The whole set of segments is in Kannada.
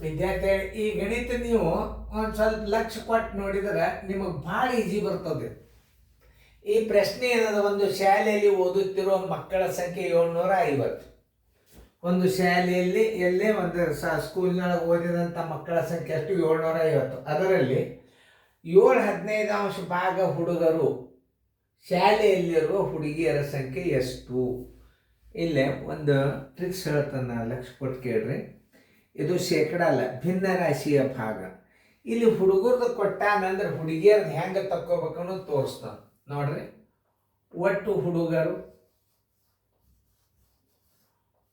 ವಿದ್ಯಾರ್ಥಿ, ಈ ಗಣಿತ ನೀವು ಒಂದು ಸ್ವಲ್ಪ ಲಕ್ಷ ಕೊಟ್ಟು ನೋಡಿದ್ರೆ ನಿಮಗೆ ಭಾಳ ಈಜಿ ಬರ್ತದೆ. ಈ ಪ್ರಶ್ನೆ ಏನದ, ಒಂದು ಶಾಲೆಯಲ್ಲಿ ಓದುತ್ತಿರುವ ಮಕ್ಕಳ ಸಂಖ್ಯೆ 750. ಒಂದು ಶಾಲೆಯಲ್ಲಿ ಎಲ್ಲೇ ಒಂದು ಸ್ಕೂಲ್ನೊಳಗೆ ಓದಿದಂಥ ಮಕ್ಕಳ ಸಂಖ್ಯೆ ಅಷ್ಟು 750. ಅದರಲ್ಲಿ 7/15 ಭಾಗ ಹುಡುಗರು, ಶಾಲೆಯಲ್ಲಿರುವ ಹುಡುಗಿಯರ ಸಂಖ್ಯೆ ಎಷ್ಟು? ಇಲ್ಲೇ ಒಂದು ಟ್ರಿಕ್ಸ್ ಹೇಳ್ತಾನೆ, ಲಕ್ಷ ಕೊಟ್ಟು ಕೇಳ್ರಿ. ಇದು ಶೇಕಡ ಅಲ್ಲ, ಭಿನ್ನ ರಾಶಿಯ ಭಾಗ. ಇಲ್ಲಿ ಹುಡುಗರ್ದು ಕೊಟ್ಟಾನಂದ್ರೆ ಹುಡುಗಿಯರ್ದು ಹೆಂಗೆ ತಕ್ಕೋಬೇಕು ಅನ್ನೋದು ತೋರಿಸ್ತಾನೆ ನೋಡ್ರಿ. ಒಟ್ಟು ಹುಡುಗರು,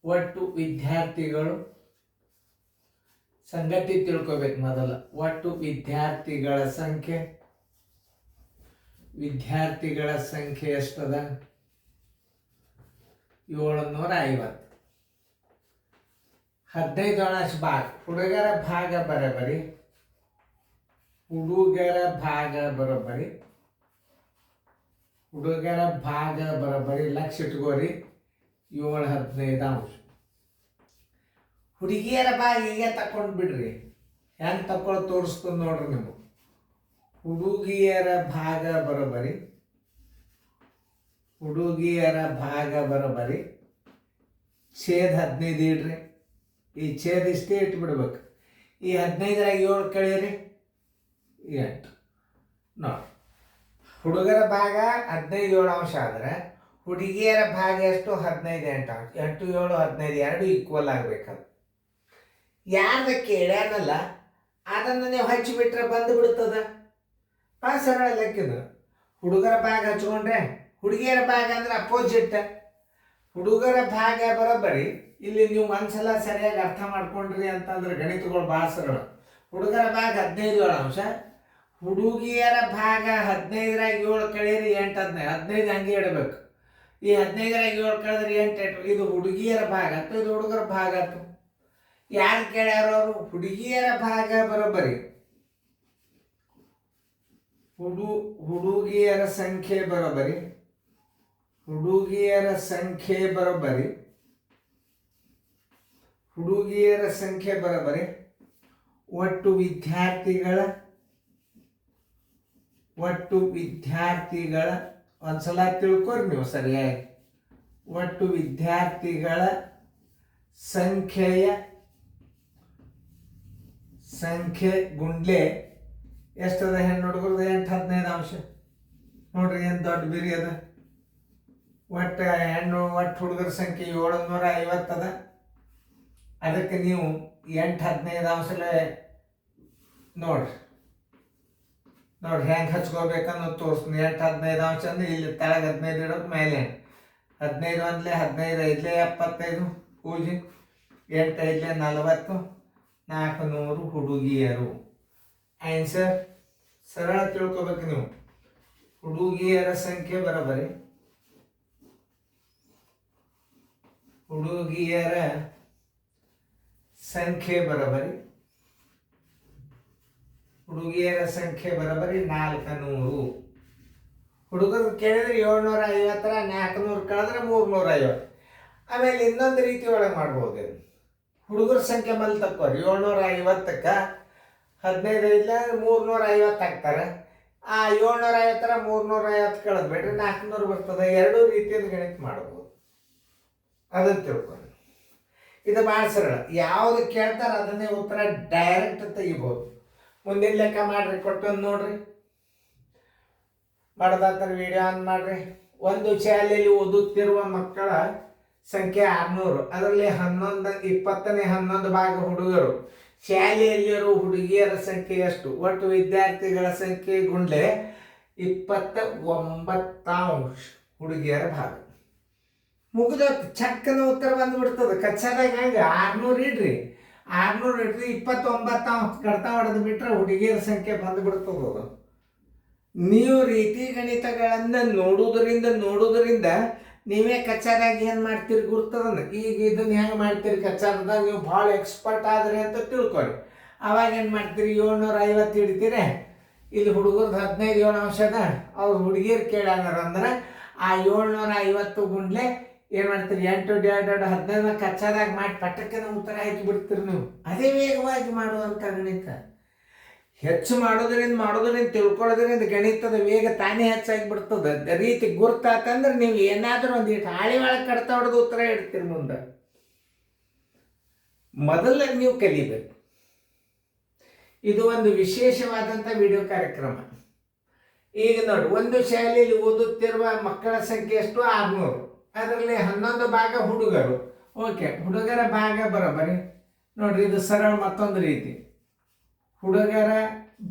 ಒಟ್ಟು ವಿದ್ಯಾರ್ಥಿಗಳು, ಸಂಗತಿ ತಿಳ್ಕೊಬೇಕು ಮೊದಲ. ಒಟ್ಟು ವಿದ್ಯಾರ್ಥಿಗಳ ಸಂಖ್ಯೆ ಎಷ್ಟದ? 750. 15 ಭಾಗ ಹುಡುಗರ ಭಾಗ ಬರೋಬ್ಬರಿ, ಹುಡುಗರ ಭಾಗ ಬರೋಬ್ಬರಿ ಲಕ್ಷ ಇಟ್ಕೋರಿ. 7/15. ಹುಡುಗಿಯರ ಭಾಗ ಈಗ ತಕೊಂಡು ಬಿಡ್ರಿ, ಹೆಂಗೆ ತಕೊಂಡು ತೋರಿಸ್ತದೆ ನೋಡ್ರಿ ನೀವು. ಹುಡುಗಿಯರ ಭಾಗ ಬರೋಬ್ಬರಿ ಛೇದ 15 ಇಡ್ರಿ. ಈ ಛೇದ ಇಷ್ಟೇ ಇಟ್ಬಿಡ್ಬೇಕು. ಈ 15ರಾಗ 7 ಕಳೀರಿ, 8. ನೋಡಿ, ಹುಡುಗರ ಭಾಗ 15 7 ಆದರೆ ಹುಡುಗಿಯರ ಭಾಗ ಎಷ್ಟು? 15 8 8 7 15 ಎರಡು ಈಕ್ವಲ್ ಆಗಬೇಕದು. ಯಾರ್ದ ಕೇಳ್ಯಾನಲ್ಲ ಅದನ್ನು ನೀವು ಹಚ್ಚಿಬಿಟ್ರೆ ಬಂದು ಬಿಡ್ತದ. ಸರಳ ಲೆಕ್ಕಿದು. ಹುಡುಗರ ಭಾಗ ಹಚ್ಕೊಂಡ್ರೆ ಹುಡುಗಿಯರ ಭಾಗ ಅಂದ್ರೆ ಅಪೋಸಿಟ್. ಹುಡುಗರ ಭಾಗ ಬರೋಬ್ಬರಿ. ಇಲ್ಲಿ ನೀವು ಒಂದ್ಸಲ ಸರಿಯಾಗಿ ಅರ್ಥ ಮಾಡ್ಕೊಂಡ್ರಿ ಅಂತಂದ್ರೆ ಗಣಿತಗಳು ಭಾಳ ಸರಳ. ಹುಡುಗರ ಭಾಗ 15 7 ಹುಡುಗಿಯರ ಭಾಗ 15ರಾಗ 7 ಕಳೀರಿ, 8 15 15 ಹಂಗೆ ಇಡಬೇಕು. ಈ 15ರಾಗ 7 ಕಳೆದ್ರೆ 8 8. ಇದು ಹುಡುಗಿಯರ ಭಾಗ ಆಯ್ತು, ಇದು ಹುಡುಗರ ಭಾಗ ಆಯ್ತು. ಯಾರು ಕೇಳ್ಯಾರ ಅವರು? ಹುಡುಗಿಯರ ಭಾಗ ಬರೋಬ್ಬರಿ ಹುಡುಗಿಯರ ಸಂಖ್ಯೆ ಬರೋಬ್ಬರಿ ಒಟ್ಟು ವಿದ್ಯಾರ್ಥಿಗಳ ಒಂದ್ಸಲ ತಿಳ್ಕೊರಿ ನೀವು ಸರಿಯಾಗಿ. ಒಟ್ಟು ವಿದ್ಯಾರ್ಥಿಗಳ ಸಂಖ್ಯೆ ಗುಂಡ್ಲೆ ಎಷ್ಟದ? ಹೆಣ್ಣು ಹುಡುಗರದ 8 15 ನೋಡ್ರಿ, ಏನು ದೊಡ್ಡ ಬಿರಿ ಅದ. ಒಟ್ಟು ಹುಡುಗರ ಸಂಖ್ಯೆ 750 ಅದ. ಅದಕ್ಕೆ ನೀವು 8 15 ನೋಡ್ರಿ ಹೆಂಗೆ ಹಚ್ಕೋಬೇಕನ್ನೋದು ತೋರಿಸ್ತೀನಿ. 8 15 ಅಂದ್ರೆ ಇಲ್ಲಿ ತೆಳಗೆ 15 ಇಡೋದು, ಮೇಲೆ 15 1 15 5 75 ಪೂಜೆ, 8 5 40 400 ಹುಡುಗಿಯರು. ಆನ್ಸರ್ ಸರಳ ತಿಳ್ಕೊಬೇಕು ನೀವು. ಹುಡುಗಿಯರ ಸಂಖ್ಯೆ ಬರೋಬ್ಬರಿ ಹುಡುಗಿಯರ ಸಂಖ್ಯೆ ಬರೋಬ್ಬರಿ 400. ಹುಡುಗರು ಕೇಳಿದ್ರೆ 750, 400 ಕಳೆದ್ರೆ 350. ಆಮೇಲೆ ಇನ್ನೊಂದು ರೀತಿ ಒಳಗೆ ಮಾಡ್ಬೋದು. ಹುಡುಗರ ಸಂಖ್ಯೆ ಮೇಲೆ ತಕ್ಕೋರಿ. 750ಕ್ಕೆ 15 ಇಲ್ಲ 350 ಹಾಕ್ತಾರೆ. ಆ 750 350 ಕಳೆದ್ಬಿಟ್ರೆ 400 ಬರ್ತದೆ. ಎರಡೂ ರೀತಿಯಲ್ಲಿ ಗಣಿತ ಮಾಡ್ಬೋದು, ಅದನ್ನು ತಿಳ್ಕೊಂಡು. ಇದು ಭಾಳ ಸರಳ. ಯಾವುದು ಕೇಳ್ತಾರೆ ಅದನ್ನೇ ಉತ್ತರ ಡೈರೆಕ್ಟ್ ತೆಗಿಬೋದು. ಮುಂದಿನ ಲೆಕ್ಕ ಮಾಡ್ರಿ, ಕೊಟ್ಟು ನೋಡ್ರಿ. ಮಾಡೋದಾದ್ರೆ ವಿಡಿಯೋ ಆನ್ ಮಾಡ್ರಿ. ಒಂದು ಶಾಲೆಯಲ್ಲಿ ಓದುತ್ತಿರುವ ಮಕ್ಕಳ ಸಂಖ್ಯೆ 600. ಅದರಲ್ಲಿ 11 ಭಾಗ ಹುಡುಗರು. ಶಾಲೆಯಲ್ಲಿರುವ ಹುಡುಗಿಯರ ಸಂಖ್ಯೆ ಎಷ್ಟು? ಒಟ್ಟು ವಿದ್ಯಾರ್ಥಿಗಳ ಸಂಖ್ಯೆ ಗುಂಡ್ಲೆ 29 ಹುಡುಗಿಯರ ಭಾಗ. ಮುಗಿದ ಚಕ್ಕನ ಉತ್ತರ ಬಂದ್ಬಿಡ್ತದೆ. ಕಚ್ಚಾದಾಗ ಹೆಂಗೆ 600 ಇಡ್ರಿ, 600 ಇಡ್ರಿ, 29 ಕಡ್ತಾ ಹೊಡೆದು ಬಿಟ್ರೆ ಹುಡುಗಿಯರ ಸಂಖ್ಯೆ ಬಂದುಬಿಡ್ತದ. ನೀವು ರೀತಿ ಗಣಿತಗಳನ್ನು ನೋಡುವುದರಿಂದ ನೀವೇ ಕಚ್ಚಾದಾಗ ಏನು ಮಾಡ್ತೀರಿ ಗುರ್ತದನ್ನ. ಈಗ ಇದನ್ನು ಹೆಂಗೆ ಮಾಡ್ತೀರಿ ಕಚ್ಚಾದಾಗ ನೀವು ಭಾಳ ಎಕ್ಸ್ಪರ್ಟ್ ಆದ್ರಿ ಅಂತ ತಿಳ್ಕೊಳ್ಳಿ. ಅವಾಗ ಏನು ಮಾಡ್ತೀರಿ? 750 ಇಡ್ತೀರಿ. ಇಲ್ಲಿ ಹುಡುಗರ್ದು 15 7 ಅವ್ರು ಹುಡುಗಿಯರು ಕೇಳ್ಯಾರ ಅಂದ್ರೆ ಆ 750 ಗುಂಡ್ಲೆ ಏನು ಮಾಡ್ತೀರಿ, 8 ಡಿವೈಡೆಡ್ 15 ಕಚ್ಚಾದಾಗ ಮಾಡಿ ಪಟ್ಟಕ್ಕೆ ಉತ್ತರ ಹಾಕಿ ಬಿಡ್ತೀರಿ ನೀವು. ಅದೇ ವೇಗವಾಗಿ ಮಾಡುವಂಥ ಗಣಿತ. ಹೆಚ್ಚು ಮಾಡೋದ್ರಿಂದ ತಿಳ್ಕೊಳ್ಳೋದ್ರಿಂದ ಗಣಿತದ ವೇಗ ತಾನೇ ಹೆಚ್ಚಾಗಿ ಬಿಡ್ತದೆ. ರೀತಿ ಗುರ್ತಾತಂದ್ರೆ ನೀವು ಏನಾದರೂ ಒಂದು ಇಟ್ಟು ಹಾಳಿ ಒಳಗೆ ಕಡ್ತಾ ಹೊಡೆದು ಉತ್ತರ ಇಡ್ತೀರಿ ಮುಂದೆ. ಮೊದಲ ನೀವು ಕಲಿಬೇಕು. ಇದು ಒಂದು ವಿಶೇಷವಾದಂಥ ವಿಡಿಯೋ ಕಾರ್ಯಕ್ರಮ. ಈಗ ನೋಡಿ, ಒಂದು ಶಾಲೆಯಲ್ಲಿ ಓದುತ್ತಿರುವ ಮಕ್ಕಳ ಸಂಖ್ಯೆ ಎಷ್ಟು? 600. ಅದರಲ್ಲಿ 11 ಭಾಗ ಹುಡುಗರು. ಓಕೆ, ಹುಡುಗರ ಭಾಗ ಬರೋಬ್ಬರಿ ನೋಡ್ರಿ. ಇದು ಸರಳ ಮತ್ತೊಂದು ರೀತಿ. ಹುಡುಗರ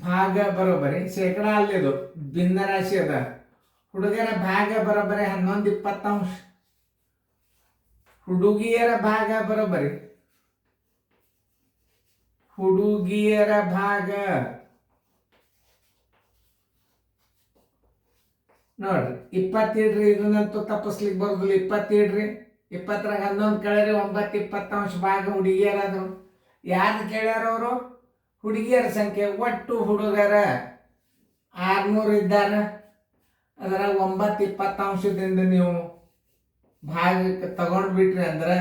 ಭಾಗ ಬರೋಬ್ಬರಿ ಶೇಕಡ ಅಲ್ಲಿದು ಭಿನ್ನ ರಾಶಿ ಅದ. ಹುಡುಗರ ಭಾಗ ಬರೋಬ್ಬರಿ 11/20. ಹುಡುಗಿಯರ ಭಾಗ ಬರೋಬ್ಬರಿ, ಹುಡುಗಿಯರ ಭಾಗ ನೋಡ್ರಿ 20 ಇಡ್ರಿ. ಇದನ್ನಂತೂ ತಪ್ಪಿಸ್ಲಿಕ್ಕೆ ಬರೋದಿಲ್ಲ. 20 ಇಡ್ರಿ. 20ರಾಗ 11 ಕಳೆದ್ರೆ 9/20 ಭಾಗ ಹುಡುಗಿಯರಾದ್ರು. ಯಾರು ಕೇಳ್ಯಾರ ಅವರು? ಹುಡುಗಿಯರ ಸಂಖ್ಯೆ. ಒಟ್ಟು ಹುಡುಗರ 600 ಇದ್ದಾರೆ. ಅದರ 9/20 ನೀವು ಭಾಗಕ್ಕೆ ತಗೊಂಡು ಬಿಟ್ರಿ ಅಂದ್ರೆ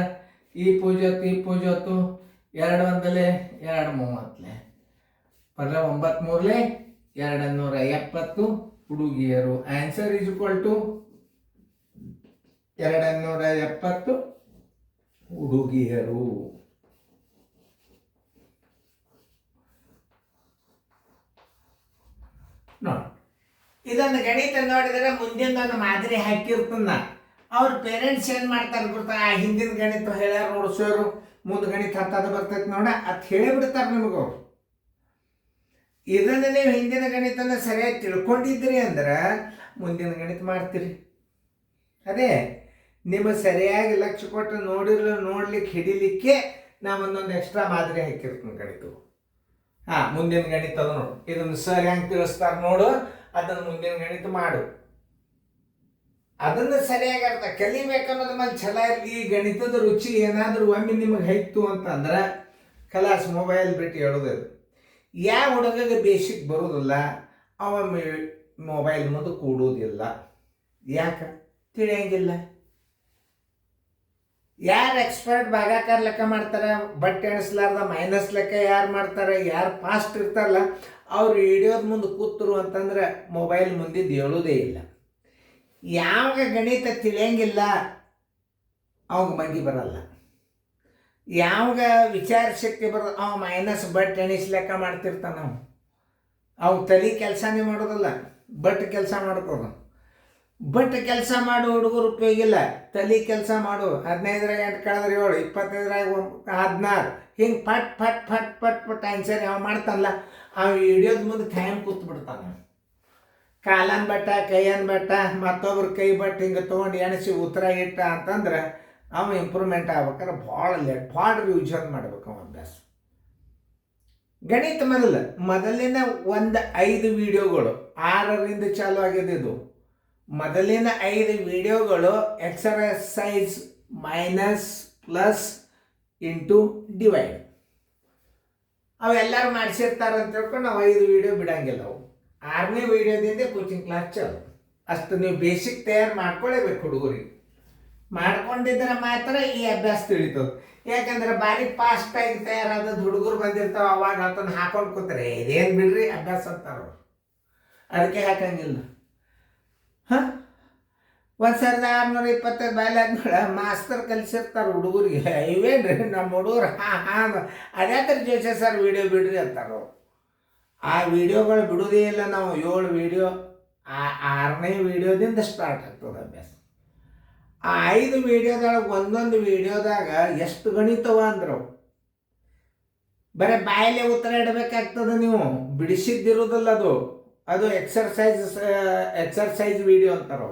ಈ ಪೂಜತ್ತು 2 1 2 30 ಪರ್ಲ 9 3 270 ಹುಡುಗಿಯರು. ಆನ್ಸರ್ ಈಸ್ ಈಕ್ವಲ್ ಟು 270 ಹುಡುಗಿಯರು. ನೋಡಿ, ಇದೊಂದು ಗಣಿತ ನೋಡಿದರೆ ಮುಂದಿನ ಮಾದರಿ ಹಾಕಿರ್ತನ. ಅವ್ರ ಪೇರೆಂಟ್ಸ್ ಏನು ಮಾಡ್ತಾರೆ ಗೊತ್ತಾ? ಹಿಂದಿನ ಗಣಿತ ಹೇಳ್ಯಾರ ನೋಡು ಸರ್, ಮುಂದೆ ಗಣಿತ ಹತ್ತದ ಬರ್ತೈತೆ ನೋಡ ಅಂತ ಹೇಳಿಬಿಡ್ತಾರೆ ನಿಮಗವ್ರು. ಇದನ್ನು ನೀವು ಹಿಂದಿನ ಗಣಿತನ ಸರಿಯಾಗಿ ತಿಳ್ಕೊಂಡಿದ್ರಿ ಅಂದ್ರೆ ಮುಂದಿನ ಗಣಿತ ಮಾಡ್ತೀರಿ. ಅದೇ ನಿಮಗೆ ಸರಿಯಾಗಿ ಲಕ್ಷ್ಯ ಕೊಟ್ಟು ನೋಡ್ಲಿಕ್ಕೆ ಹಿಡಿಲಿಕ್ಕೆ ನಾವು ಒಂದೊಂದು ಎಕ್ಸ್ಟ್ರಾ ಮಾದರಿ ಹಾಕಿರ್ತೀನಿ ಗಣಿತ. ಮುಂದಿನ ಗಣಿತ ಅದು ನೋಡು. ಇದನ್ನು ಸರ್ ಹೆಂಗೆ ತಿಳಿಸ್ತಾರೆ ನೋಡು, ಅದನ್ನು ಮುಂದಿನ ಗಣಿತ ಮಾಡು. ಅದನ್ನು ಸರಿಯಾಗಿ ಅರ್ಥ ಕಲಿಬೇಕನ್ನೋದು ಮೇಲೆ ಛಲ ಇರಲಿ. ಈ ಗಣಿತದ ರುಚಿ ಏನಾದರೂ ಒಮ್ಮೆ ನಿಮಗೆ ಹೈತು ಅಂತಂದ್ರೆ ಕಲಾಸ್ ಮೊಬೈಲ್ ಬಿಟ್ಟು ಹೇಳೋದು. ಯಾವ ಹುಡುಗಗೆ ಬೇಸಿಕ್ ಬರೋದಿಲ್ಲ ಅವ ಮೊಬೈಲ್ ಮುಂದೆ ಕೂಡೋದಿಲ್ಲ. ಯಾಕೆ ತಿಳಿಯಂಗಿಲ್ಲ. ಯಾರು ಎಕ್ಸ್ಪರ್ಟ್ ಭಾಗಾಕಾರ ಲೆಕ್ಕ ಮಾಡ್ತಾರೆ, ಬಟ್ ಎಣಿಸ್ಲಾರ್ದ ಮೈನಸ್ ಲೆಕ್ಕ ಯಾರು ಮಾಡ್ತಾರೆ, ಯಾರು ಫಾಸ್ಟ್ ಇರ್ತಾರಲ್ಲ ಅವ್ರು ಹಿಡಿಯೋದು ಮುಂದೆ ಕೂತರು ಅಂತಂದ್ರೆ ಮೊಬೈಲ್ ಮುಂದಿದ್ದು ಹೇಳೋದೇ ಇಲ್ಲ. ಯಾವಾಗ ಗಣಿತ ತಿಳಿಯಂಗಿಲ್ಲ ಅವಾಗ ಮಂಗಿ ಬರಲ್ಲ. ಯಾವಾಗ ವಿಚಾರ ಶಕ್ತಿ ಬರೋದು ಅವ ಮೈನಸ್ ಬಟ್ ಎಣಿಸ್ ಲೆಕ್ಕ ಮಾಡ್ತಿರ್ತಾನ. ಅವು ತಲೆ ಕೆಲಸನೇ ಮಾಡೋದಿಲ್ಲ, ಬಟ್ ಕೆಲಸ ಮಾಡ್ಕೋದು. ಬಟ್ ಕೆಲಸ ಮಾಡೋ ಹುಡುಗರು ಉಪಯೋಗ ಇಲ್ಲ. ತಲೆ ಕೆಲಸ ಮಾಡು. 15ರಾಗ 8 ಕಳೆದ್ರೆ 7, 25ರಾಗ 16 ಹಿಂಗೆ ಪಟ್ ಪಟ್ ಪಟ್ ಪಟ್ ಪಟ್ ಆನ್ಸರ್ ಯಾವ ಮಾಡ್ತಾನಲ್ಲ ಅವ ಹಿಡಿಯೋದು ಮುಂದೆ ಖಾಯಂ ಕೂತ್ ಬಿಡ್ತಾನೆ. ಕಾಲನ್ ಬಟ್ಟ ಕೈಯನ್ ಬಟ್ಟ ಮತ್ತೊಬ್ರು ಕೈ ಬಟ್ ಹಿಂಗೆ ತೊಗೊಂಡು ಎಣಿಸಿ ಉತ್ತರ ಇಟ್ಟ ಅಂತಂದ್ರೆ ಅವ ಇಂಪ್ರೂವ್ಮೆಂಟ್ ಆಗ್ಬೇಕಾದ್ರೆ ಭಾಳ ರಿವಿಷನ್ ಮಾಡ್ಬೇಕು ಅವ ಅಭ್ಯಾಸ. ಗಣಿತ ಮೊದಲಿನ 5 ವಿಡಿಯೋಗಳು 6ರಿಂದ ಚಾಲು ಆಗಿದೆ. ಇದು ಮೊದಲಿನ 5 ವಿಡಿಯೋಗಳು exercise minus plus into divide ಅವೆಲ್ಲರೂ ಮಾಡಿಸಿರ್ತಾರೆ ಅಂತ ತಿಳ್ಕೊಂಡು ನಾವು 5 ವಿಡಿಯೋ ಬಿಡಂಗಿಲ್ಲ. ಅವು 6ನೇ ವಿಡಿಯೋದಿಂದ ಕೋಚಿಂಗ್ ಕ್ಲಾಸ್ ಚಾಲು. ಅಷ್ಟು ನೀವು ಬೇಸಿಕ್ ತಯಾರು ಮಾಡ್ಕೊಳ್ಳೇಬೇಕು ಹುಡುಗರಿಗೆ. ಮಾಡ್ಕೊಂಡಿದ್ರೆ ಮಾತ್ರ ಈ ಅಭ್ಯಾಸ ತಿಳಿತದೆ. ಯಾಕಂದ್ರೆ ಭಾರಿ ಫಾಸ್ಟಾಗಿ ತಯಾರಾದ ಹುಡುಗರು ಬಂದಿರ್ತಾವೆ, ಅವಾಗ ಅದನ್ನು ಹಾಕೊಂಡು ಕೂತಾರೆ. ಇದೇನು ಬಿಡ್ರಿ ಅಭ್ಯಾಸ ಅಂತಾರೆ. ಅದಕ್ಕೆ ಹಾಕಂಗಿಲ್ಲ. 1625 ಬಾಯ್ಲಾದ್ಮೇಲೆ ಮಾಸ್ತರ್ ಕಲಿಸಿರ್ತಾರೆ ಹುಡುಗರಿಗೆ. ಇವೇನ್ರಿ ನಮ್ಮ ಹುಡುಗರು ಅದ್ಯಾತ್ರ ಜೋಶೆ ಸರ್ ವಿಡಿಯೋ ಬಿಡ್ರಿ ಅಂತಾರೆ. ಆ ವಿಡಿಯೋಗಳು ಬಿಡೋದೇ ಇಲ್ಲ ನಾವು. 7 ವಿಡಿಯೋ 6ನೇ ವಿಡಿಯೋದಿಂದ ಸ್ಟಾರ್ಟ್ ಆಗ್ತದೆ ಅಭ್ಯಾಸ. ಆ 5 ವಿಡಿಯೋದೊಳಗೆ ಒಂದೊಂದು ವಿಡಿಯೋದಾಗ ಎಷ್ಟು ಗಣಿತವ ಅಂದ್ರೆ ಬರೀ ಬಾಯಲ್ಲೇ ಉತ್ತರ ಇಡಬೇಕಾಗ್ತದೆ. ನೀವು ಬಿಡಿಸಿದ್ದಿರೋದಿಲ್ಲ ಅದು ಎಕ್ಸರ್ಸೈಸ್ ವಿಡಿಯೋ ಅಂತಾರ.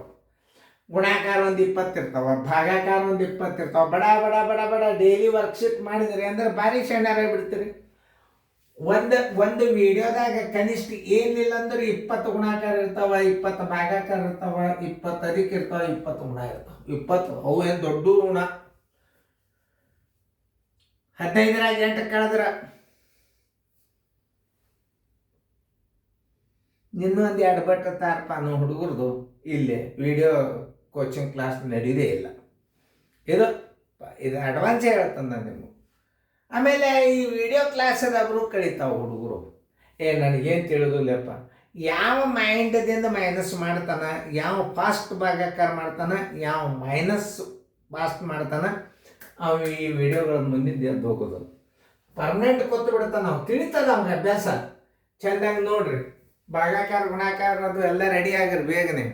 ಗುಣಾಕಾರ ಒಂದು 20 ಇರ್ತಾವ, ಭಾಗಾಕಾರ ಒಂದು 20 ಇರ್ತಾವ. ಬಡ ಬಡ ಬಡ ಬಡ ಡೈಲಿ ವರ್ಕ್ಶೀಟ್ ಮಾಡಿದ್ರಿ ಅಂದ್ರೆ ಭಾರಿ ಶಣ್ಣಾರ ಬಿಡ್ತೀರಿ. ಒಂದು ವಿಡಿಯೋದಾಗ ಕನಿಷ್ಠ ಏನಿಲ್ಲ ಅಂದ್ರೆ 20 ಗುಣಾಕಾರ ಇರ್ತಾವ, 20 ಭಾಗಾಕಾರ ಇರ್ತಾವ, 20 ಅಧಿಕ ಇರ್ತಾವ, 20 ಗುಣ ಇರ್ತಾವ. 20 ಅವು ಏನು ದೊಡ್ಡ ಗುಣ. 15ರಾಗ 8 ಕಳೆದ್ರೆ ಇನ್ನೊಂದು 2 ಬಟ್ ತಾರಪ್ಪ ಅನ್ನೋ ಹುಡುಗರದು ಇಲ್ಲಿ ವಿಡಿಯೋ ಕೋಚಿಂಗ್ ಕ್ಲಾಸ್ ನಡೀದೇ ಇಲ್ಲ. ಇದು ಇದು ಅಡ್ವಾನ್ಸೇ ಹೇಳ್ತಾನೆ ನಾನು ನಿಮಗೆ. ಆಮೇಲೆ ಈ ವಿಡಿಯೋ ಕ್ಲಾಸ್ ಅದಾದರೂ ಕಳೀತಾವೆ ಹುಡುಗರು. ನನಗೇನು ತಿಳಿದಿಲ್ಲಪ್ಪ, ಯಾವ ಮೈಂಡದಿಂದ ಮೈನಸ್ ಮಾಡ್ತಾನೆ, ಯಾವ ಫಾಸ್ಟ್ ಭಾಗಾಕಾರ ಮಾಡ್ತಾನೆ, ಯಾವ ಮೈನಸ್ ಫಾಸ್ಟ್ ಮಾಡ್ತಾನೆ, ಅವು ಈ ವಿಡಿಯೋಗಳ ಮುಂದಿದ್ದು ಎದ್ದು ಹೋಗೋದು ಪರ್ಮನೆಂಟ್ ಕೊತ್ತು ಬಿಡ್ತಾನೆ. ನಾವು ತಿಳಿತದ ಅವ್ನಿಗೆ ಅಭ್ಯಾಸ ಚೆಂದಾಗಿ ನೋಡ್ರಿ. ಭಾಗಾಕಾರ ಗುಣಾಕಾರ ಅದು ಎಲ್ಲ ರೆಡಿ ಆಗಿರಿ ಬೇಗನೆ.